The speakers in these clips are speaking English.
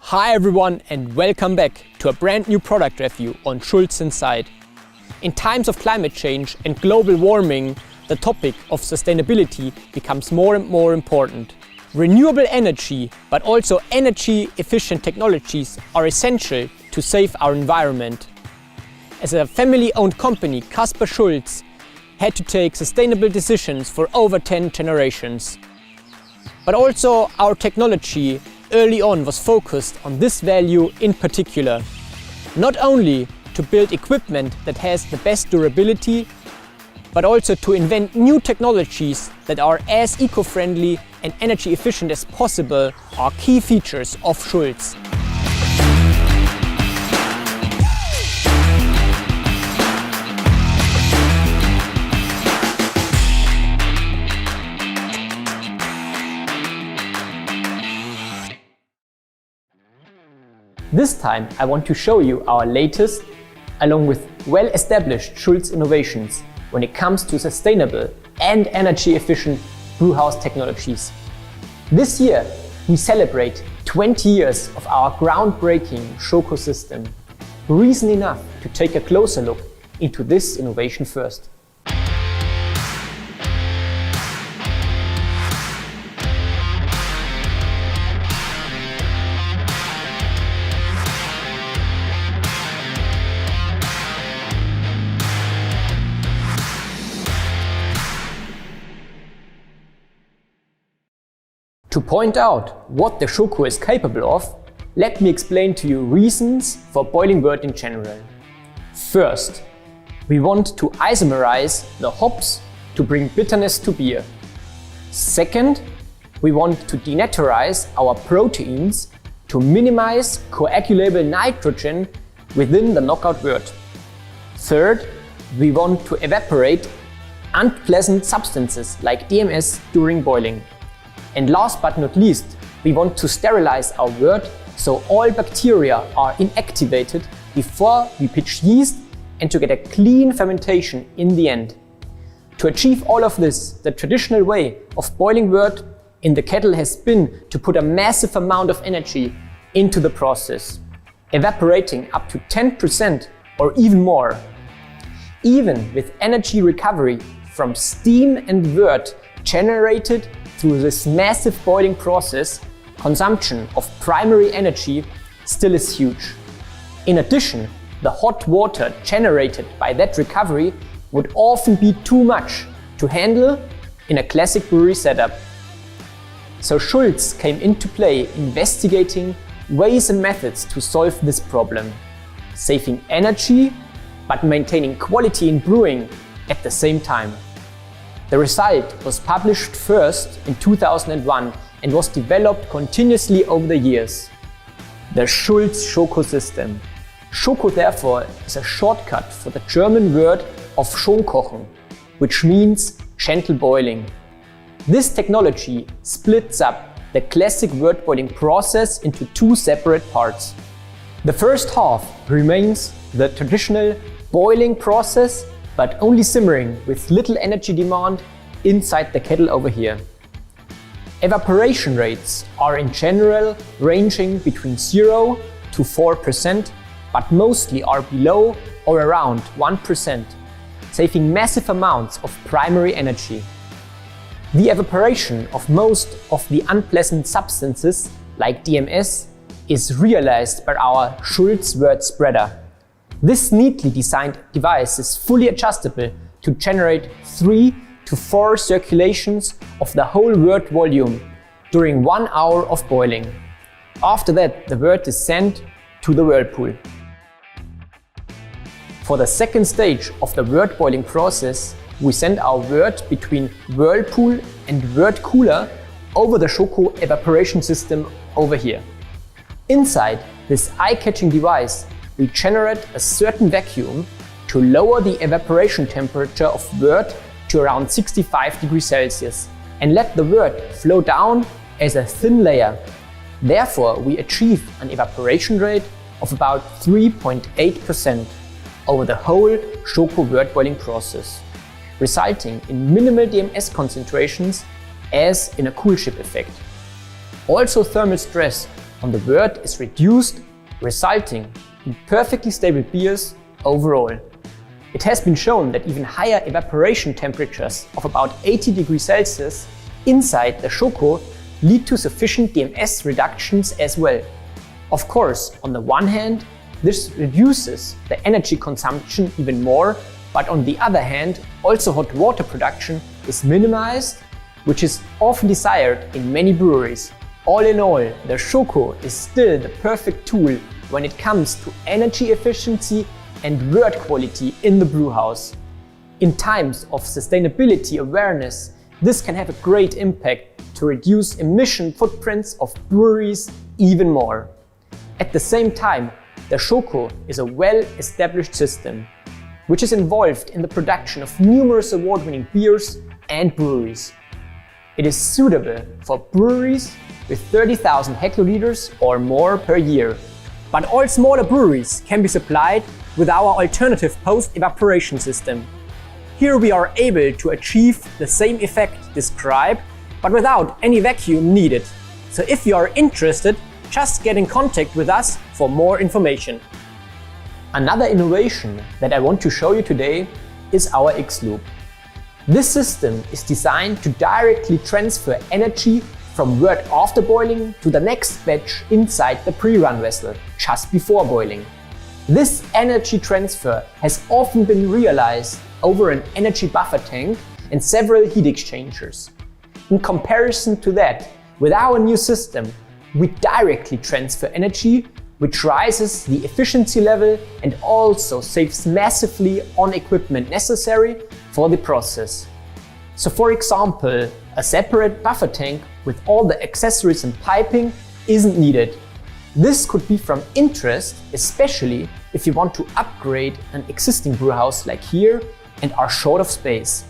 Hi everyone and welcome back to a brand new product review on Schulz Inside. In times of climate change and global warming, the topic of sustainability becomes more and more important. Renewable energy, but also energy efficient technologies are essential to save our environment. As a family-owned company, Kaspar Schulz had to take sustainable decisions for over 10 generations. But also our technology early on was focused on this value in particular. Not only to build equipment that has the best durability, but also to invent new technologies that are as eco-friendly and energy efficient as possible are key features of Schulz. This time I want to show you our latest, along with well-established Schulz innovations when it comes to sustainable and energy-efficient brewhouse technologies. This year we celebrate 20 years of our groundbreaking Schoko system. Reason enough to take a closer look into this innovation first. To point out what the Schoko is capable of, let me explain to you reasons for boiling wort in general. First, we want to isomerize the hops to bring bitterness to beer. Second, we want to denaturalize our proteins to minimize coagulable nitrogen within the knockout wort. Third, we want to evaporate unpleasant substances like DMS during boiling. And last but not least, we want to sterilize our wort so all bacteria are inactivated before we pitch yeast and to get a clean fermentation in the end. To achieve all of this, the traditional way of boiling wort in the kettle has been to put a massive amount of energy into the process, evaporating up to 10% or even more. Even with energy recovery from steam and wort generated through this massive boiling process, consumption of primary energy still is huge. In addition, the hot water generated by that recovery would often be too much to handle in a classic brewery setup. So Schulz came into play investigating ways and methods to solve this problem, saving energy but maintaining quality in brewing at the same time. The result was published first in 2001 and was developed continuously over the years. The Schulz Schoko system. Schoko therefore is a shortcut for the German word of Schonkochen, which means gentle boiling. This technology splits up the classic wort boiling process into two separate parts. The first half remains the traditional boiling process, but only simmering with little energy demand inside the kettle over here. Evaporation rates are in general ranging between 0 to 4%, but mostly are below or around 1%, saving massive amounts of primary energy. The evaporation of most of the unpleasant substances, like DMS, is realized by our Schulz wort spreader. This neatly designed device is fully adjustable to generate 3 to 4 circulations of the whole wort volume during 1 hour of boiling. After that, the wort is sent to the whirlpool. For the second stage of the wort boiling process, we send our wort between whirlpool and wort cooler over the Schoko evaporation system over here. Inside this eye-catching device, we generate a certain vacuum to lower the evaporation temperature of wort to around 65 degrees Celsius and let the wort flow down as a thin layer. Therefore, we achieve an evaporation rate of about 3.8% over the whole Schoko wort boiling process, resulting in minimal DMS concentrations as in a coolship effect. Also, thermal stress on the wort is reduced, resulting in perfectly stable beers overall. It has been shown that even higher evaporation temperatures of about 80 degrees Celsius inside the Schoko lead to sufficient DMS reductions as well. Of course, on the one hand, this reduces the energy consumption even more, but on the other hand, also hot water production is minimized, which is often desired in many breweries. All in all, the Schoko is still the perfect tool when it comes to energy efficiency and wort quality in the brewhouse. In times of sustainability awareness, this can have a great impact to reduce emission footprints of breweries even more. At the same time, the Schoko is a well-established system, which is involved in the production of numerous award-winning beers and breweries. It is suitable for breweries with 30,000 hectoliters or more per year. But all smaller breweries can be supplied with our alternative post-evaporation system. Here we are able to achieve the same effect described, but without any vacuum needed. So if you are interested, just get in contact with us for more information. Another innovation that I want to show you today is our X-Loop. This system is designed to directly transfer energy from wort after boiling to the next batch inside the pre-run vessel, just before boiling. This energy transfer has often been realized over an energy buffer tank and several heat exchangers. In comparison to that, with our new system, we directly transfer energy, which rises the efficiency level and also saves massively on equipment necessary for the process. So for example, a separate buffer tank with all the accessories and piping isn't needed. This could be from interest, especially if you want to upgrade an existing brewhouse like here and are short of space.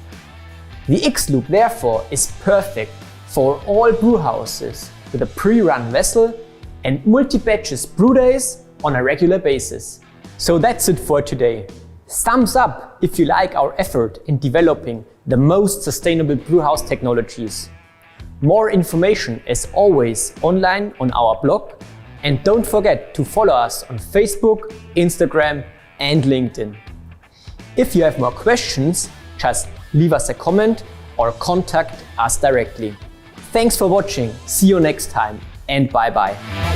The X-Loop therefore is perfect for all brewhouses with a pre-run vessel and multi-batches brew days on a regular basis. So that's it for today. Thumbs up if you like our effort in developing the most sustainable brewhouse technologies. More information as always online on our blog, and don't forget to follow us on Facebook, Instagram and LinkedIn. If you have more questions, just leave us a comment or contact us directly. Thanks for watching, see you next time and bye bye.